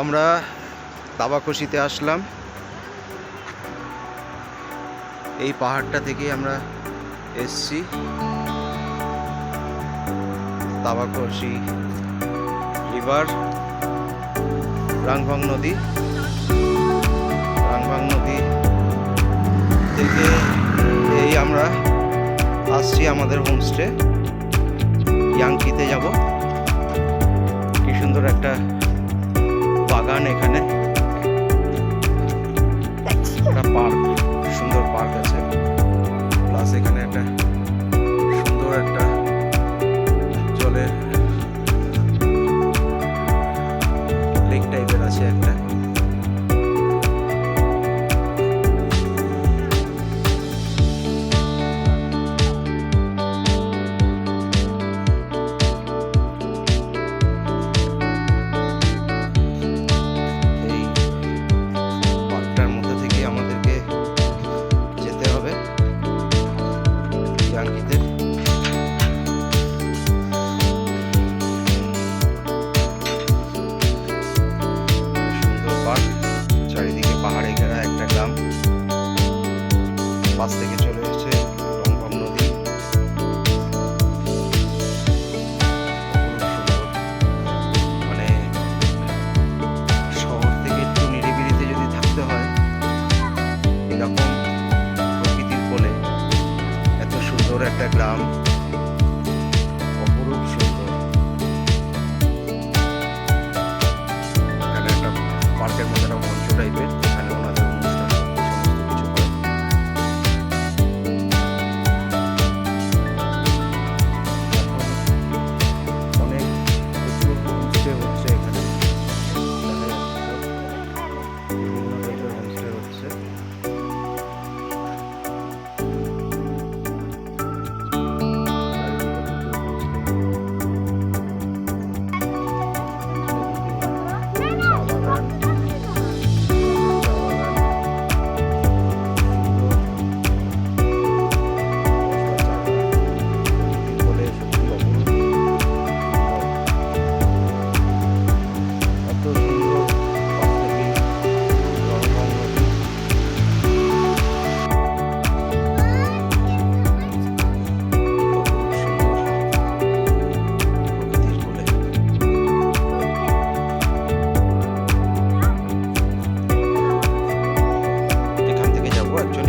আমরা তাবাকশিতে আসলাম। এই পাহাড়টা থেকে আমরা এসছি। তাবাকশি রিভার, রাংভাং নদী থেকে এই আমরা আসছি আমাদের হোমস্টে ইয়াংকিতে যাব। কি সুন্দর একটা বাগান, এখানে একটা পার্ক, সুন্দর পার্ক আছে, প্লাস এখানে একটা সুন্দর একটা জলের লেক টাইপের আছে একটা। চারিদিকে পাহাড়ে ঘেরা একটা গ্রাম, পাশ থেকে চলে এসেছে রংভং নদী। মানে শহর থেকে একটু নিরিবিলিতে যদি থাকতে হয়, এরকম প্রকৃতির কোলে এত সুন্দর একটা গ্রাম, অপরূপ সুন্দর। এখানে একটা পার্কের মধ্যে একটা মঞ্চ টাইপের, এখানে ওনাদের অনুষ্ঠান সমস্ত কিছু হয়। এখন অনেক প্রচুর হোমস্টে হচ্ছে এখানে, বিভিন্ন টাইপের হোমস্টে হচ্ছে।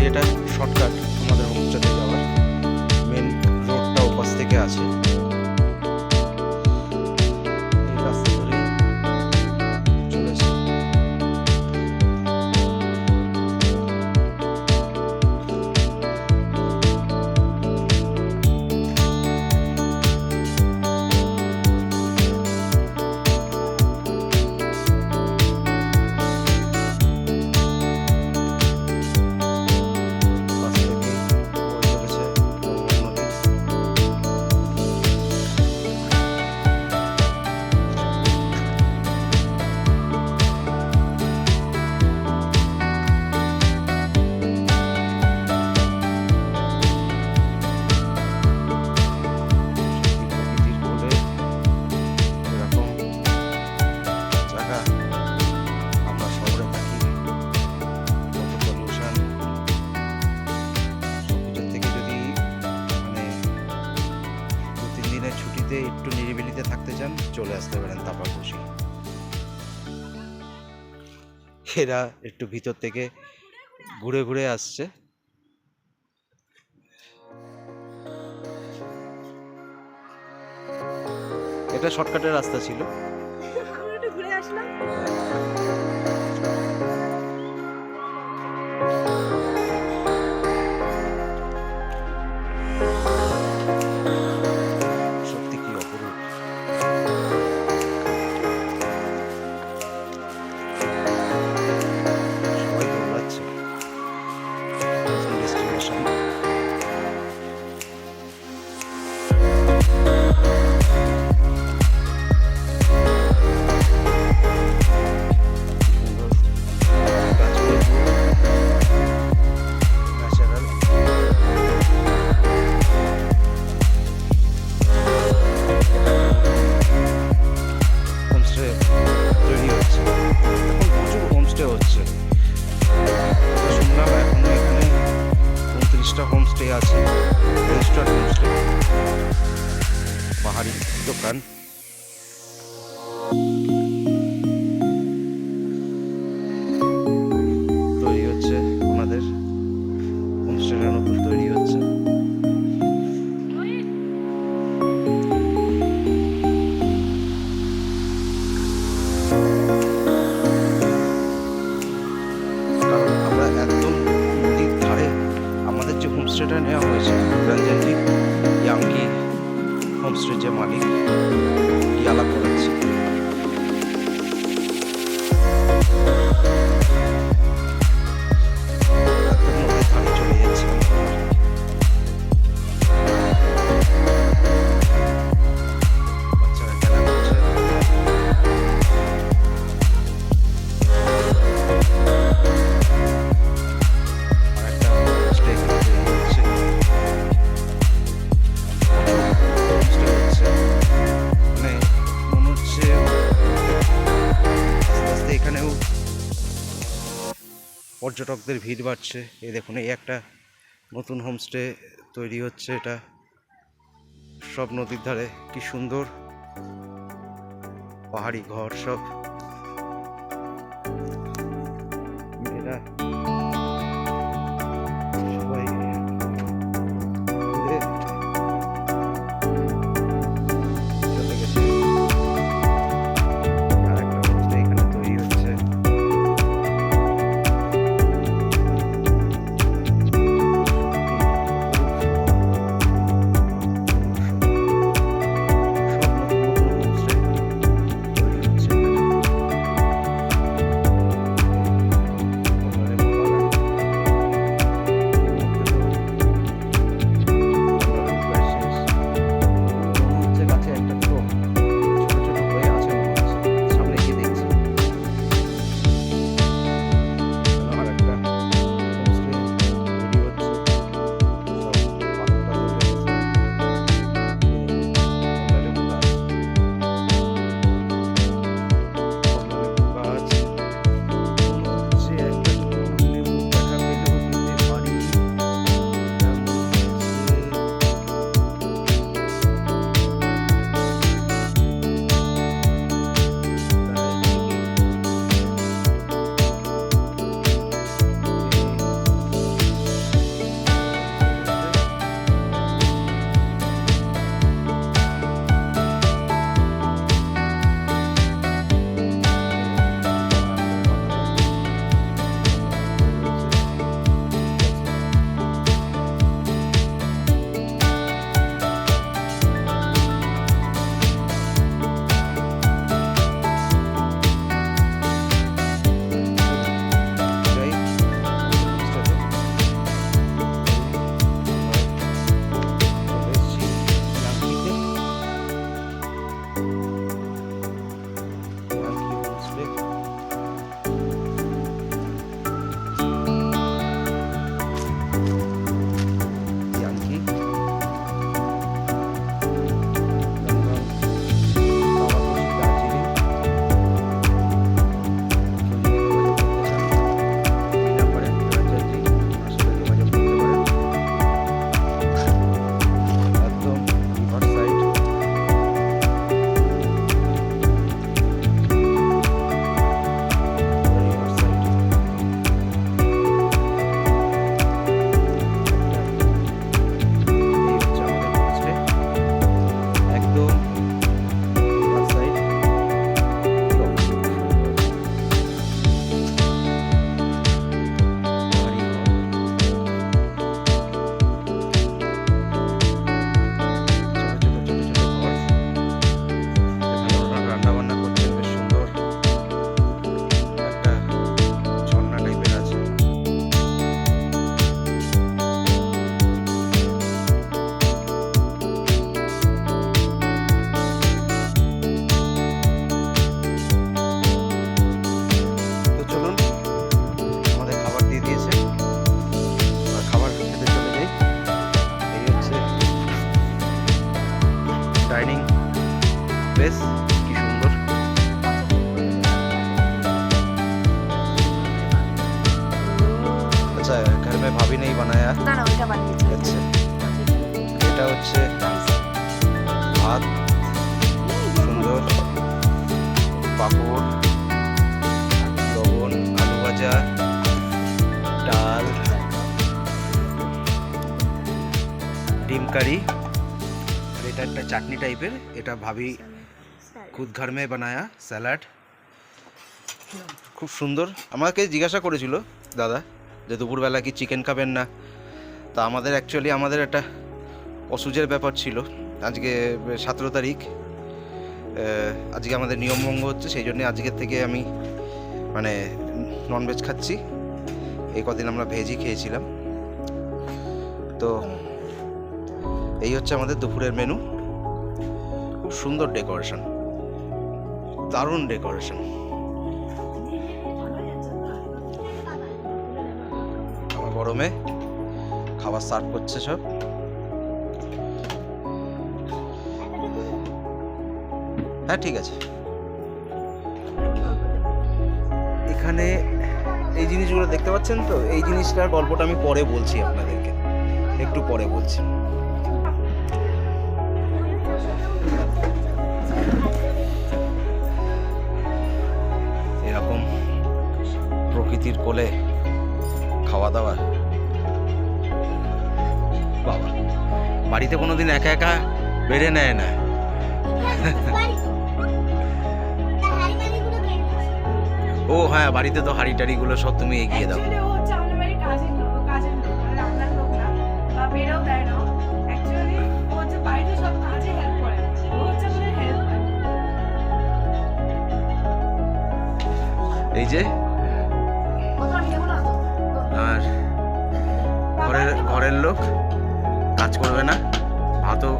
এটা শর্টকাট আমাদের হোমস্টেতে যাওয়ার, মেন রোডটা ওপাশ থেকে আছে। এই রাস্তা ধরে চলেছে। ছুটিতে একটু নিরিবিলিতে থাকতে চান, চলে আসতে পারেন তাবাকশি। এরা একটু ভিতর থেকে ঘুরে ঘুরে আসছে। এটা শর্টকাটের রাস্তা ছিল। ঘুরে আসলাম। 5টা হোমস্টে আছে, রেজিস্টার্ড হোমস্টে, পাহাড়ি দোকান। তৈরি হচ্ছে ওনাদের হোমস্টেটা, নতুন তৈরি হচ্ছে। কারণ আমরা একদম নদীর ধারে আমাদের যে হোমস্টেটা নেওয়া হয়েছে, রঞ্জনজি ইয়াংকি হোমস্টে যে মালিক ইয়ালা করেছে। একদম নদীর ধারে চলে যাচ্ছে। বাচ্চারা খেলা করছে। আর একটা হোমস্টে এখানে তৈরি হচ্ছে। হোমস্টে হচ্ছে, মানে মনে হচ্ছে আস্তে আস্তে এখানেও পর্যটকদের ভিড় বাড়ছে। এই দেখুন, এই একটা নতুন হোমস্টে তৈরি হচ্ছে। এটা সব নদীর ধারে, কি সুন্দর পাহাড়ি ঘর সব। মেয়েরা সবাই ঘুরে চলে গেছে। আর একটা হোমস্টে এখানে তৈরি হচ্ছে। রসা বানিয়েছি। আচ্ছা, এটা হচ্ছে ভাত, সুন্দর পাঁপড়, লবণ, আলু ভাজা, ডাল, ডিম কারি, আর এটা একটা চাটনি টাইপের, এটা ভাবি খুদ ঘর মে বানায়া স্যালাড, খুব সুন্দর। আমাকে জিজ্ঞাসা করেছিল দাদা যে দুপুরবেলা কি চিকেন খাবেন না, তা আমাদের অ্যাকচুয়ালি আমাদের একটা অসুজের ব্যাপার ছিল। আজকে 17 তারিখ, আজকে আমাদের নিয়মভঙ্গ হচ্ছে, সেই জন্য আজকের থেকে আমি মানে ননভেজ খাচ্ছি। এই কদিন আমরা ভেজই খেয়েছিলাম। তো এই হচ্ছে আমাদের দুপুরের মেনু। খুব সুন্দর ডেকোরেশন, দারুণ ডেকোরেশন। আমার গরমে খাবার সার্ভ করছে সব। হ্যাঁ ঠিক আছে। এখানে এই জিনিসগুলো দেখতে পাচ্ছেন তো, এই জিনিসটার গল্পটা আমি পরে বলছি আপনাদেরকে, একটু পরে বলছি। এরকম প্রকৃতির কোলে খাওয়া দাওয়া, বাবা বাড়িতে কোনোদিন একা একা বেড়ে নেয় না। ও হ্যাঁ, বাড়িতে তো হাঁড়ি টাড়িগুলো সব তুমি এগিয়ে দাও। এই যে আর ঘরের লোক কাজ করবে না, ভাতও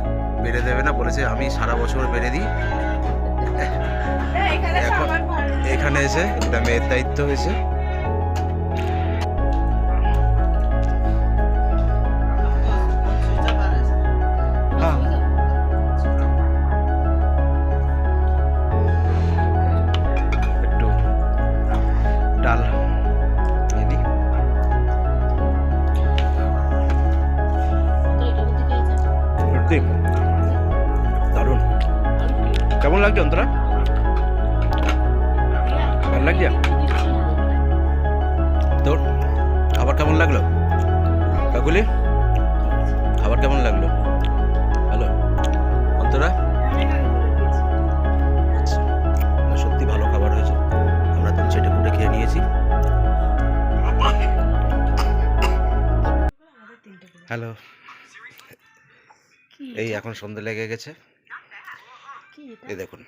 বেড়ে দেবে না, বলেছে আমি সারা বছর বেড়ে দিই। এখন এখানে এসে এটা মেয়ের দায়িত্ব হয়েছে। একটু ডাল দারুণ। কেমন লাগছে অন্তরা? ভালো লাগছে তোর? খাবার কেমন লাগলো কাকুলি? খাবার কেমন লাগলো? ভালো। অন্তরা? আচ্ছা, সত্যি ভালো খাবার হয়েছে। আমরা তো চেটে পুটে খেয়ে নিয়েছি। হ্যালো, এই এখন সন্ধ্যে লেগে গেছে, এই দেখুন।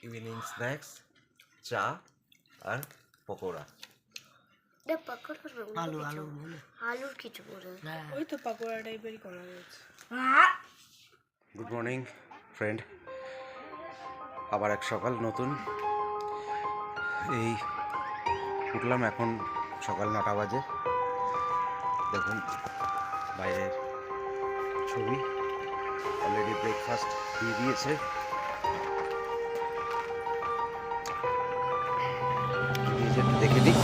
ইভিনিং স্ন্যাক্স, চা আর পকোড়া। আলুর কিছু পরে ওই তো পাকোড়া টাইপেরই করা হয়েছে। গুড মর্নিং ফ্রেন্ড, আবার এক সকাল নতুন। এই উঠলাম, এখন সকাল 9টা বাজে। দেখুন বাইরের ছবি, অলরেডি ব্রেকফাস্ট দিয়ে দিয়েছে। একটু দেখে দিই।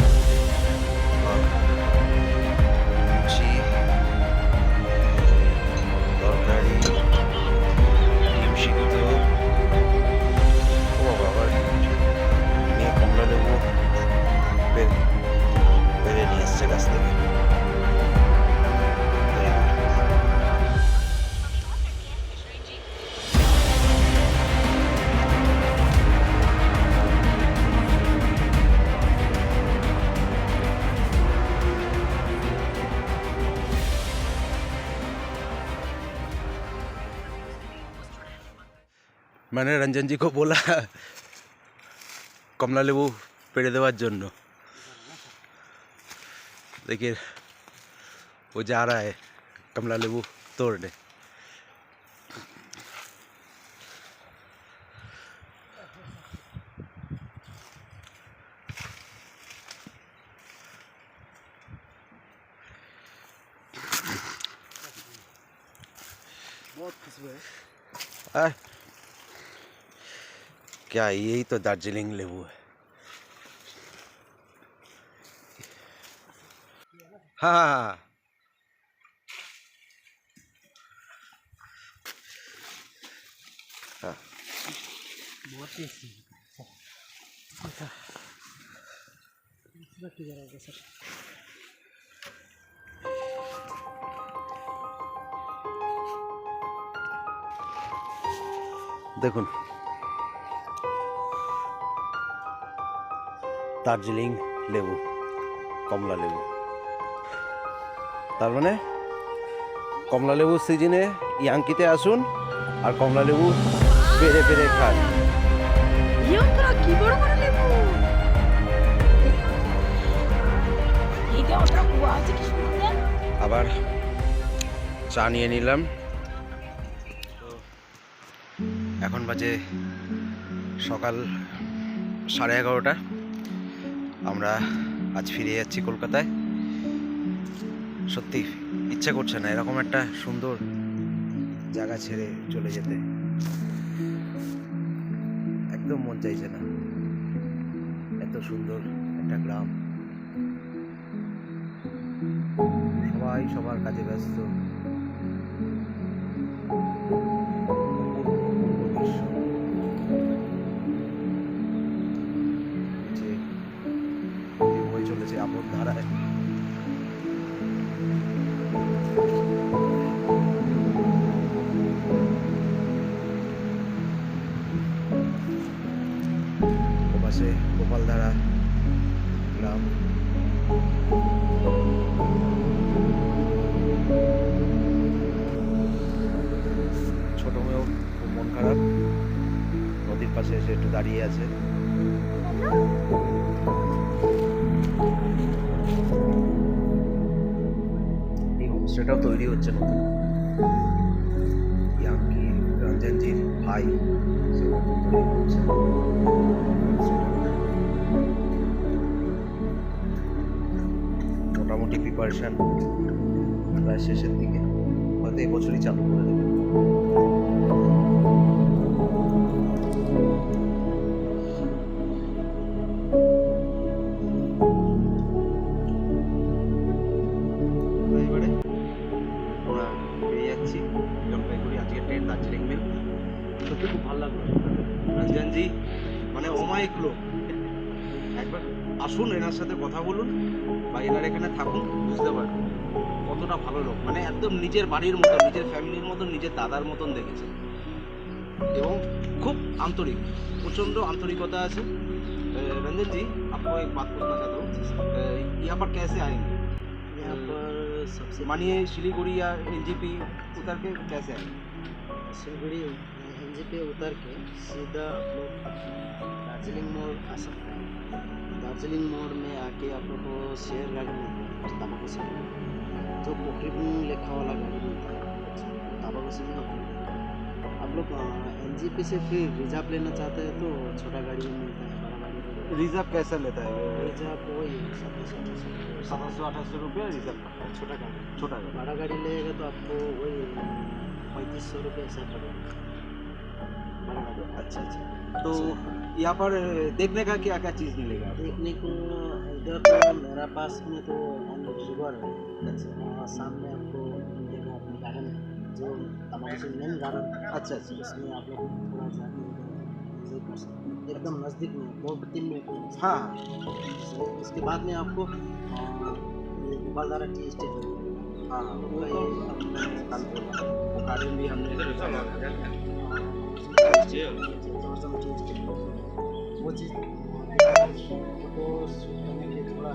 লুচি, তরকারি, ডিম সিদ্ধ, ও বাবা নিয়ে কমলা লেবু পেরে নিয়ে এসছে গাছ থেকে। मैंने रंजन जी को बोला कमला लेबू पेड़े देवार जন্য। देखिए वो जा रहा है कमला लेबू तोड़ने। बहुत खुशबू है। क्या यही तो दार्जिलिंग लेबू है। हाँ हाँ हाँ हाँ बहुत टेस्टी अच्छा बाकी जरा सर দেখুন দার্জিলিং লেবু কমলা লেবু তার মানে কমলা লেবুর সিজনে ইয়াঙ্কিতে আসুন আর কমলা লেবু পেরে পেরে খান ইয়ন্ত্রা কি বড় বড় লেবু এইটা ওটা কুয়া আছে কি সুন্দর আবার চা নিয়ে নিলাম তো এখন বাজে সকাল 11:30 আমরা আজ ফিরে যাচ্ছি কলকাতায় সত্যি ইচ্ছা করছে না এরকম একটা সুন্দর জায়গা ছেড়ে চলে যেতে একদম মন চাইছে না এত সুন্দর একটা গ্রাম সবাই সবার কাজে ব্যস্ত অপূর্ব দৃশ্য। নিচে নদী বয়ে চলেছে আপন ধারায় ওপাশে গোপালধারা গ্রাম ছোট মেয়েও খুব মন খারাপ নদীর পাশে এসে একটু দাঁড়িয়ে আছে এই হোমস্টেটাও তৈরি হচ্ছে নতুন ইয়াঙ্কি রঞ্জনজির ভাই সে নতুন তৈরি করছে মোটামুটি প্রিপারেশন প্রায় শেষের দিকে হয়তো এবছরই চালু করে দেবে এবারে আমরা বেরিয়ে যাচ্ছি জলপাইগুড়ি আজকে ট্রেন দার্জিলিং মেল সত্যি খুব ভালো লাগলো রঞ্জনজি মানে অমায়িক লোক একবার আসুন এনার সাথে কথা বলুন বা এনার এখানে থাকুন বুঝতে পারবেন কতটা ভালো লোক মানে একদম নিজের বাড়ির মতন নিজের ফ্যামিলির মতন নিজের দাদার মতন দেখেছে এবং খুব आंतरिक प्रचंड आंतरिकता है रंजन जी आपको एक बात पूछना चाहता हूँ यहाँ पर कैसे आएंगे यहाँ पर सबसे मानिए सिलीगुड़ी या एनजीपी उतर के कैसे आएंगे सिलगुड़ी एनजीपी उतर के सीधा आप लोग दार्जिलिंग मोड़ आ सकते हैं दार्जिलिंग मोड़ में आके आप लोग को शेयर गाड़ी मिलता है तंबाकू से तो पोखरी लिखा वाला गाड़ी मिलता है तंबाकू से आप लोग एनजीपी से फिर रिजर्व लेना चाहते हैं तो छोटा गाड़ी भी मिलता है बड़ा गाड़ी भी मिलता रिजर्व कैसा लेता है है रिजर्व वही 700-800 रुपये रिजर्व का छोटा गाड़ी छोटा गाड़ी बड़ा गाड़ी लेगा तो आपको वही 3500 रुपये ऐसा पड़ेगा बड़ा गाड़ी अच्छा अच्छा तो यहाँ पर देखने का क्या क्या चीज़ मिलेगा देखने को इधर तो मेरा पास में तो रिवर है और सामने आपको मिलेगा अपने गार्डन जो तमाम से मेन गार्डन अच्छा अच्छा इसमें आप लोग थोड़ा जाके विजिट कर सकते हैं एकदम नज़दीक में 2-3 मिनट में हाँ इसके बाद में आपको ये गोपालधारा टी स्टेट हाँ वो ये वो गार्डन भी हमने वो चीज़ फोटो शूट करने के लिए थोड़ा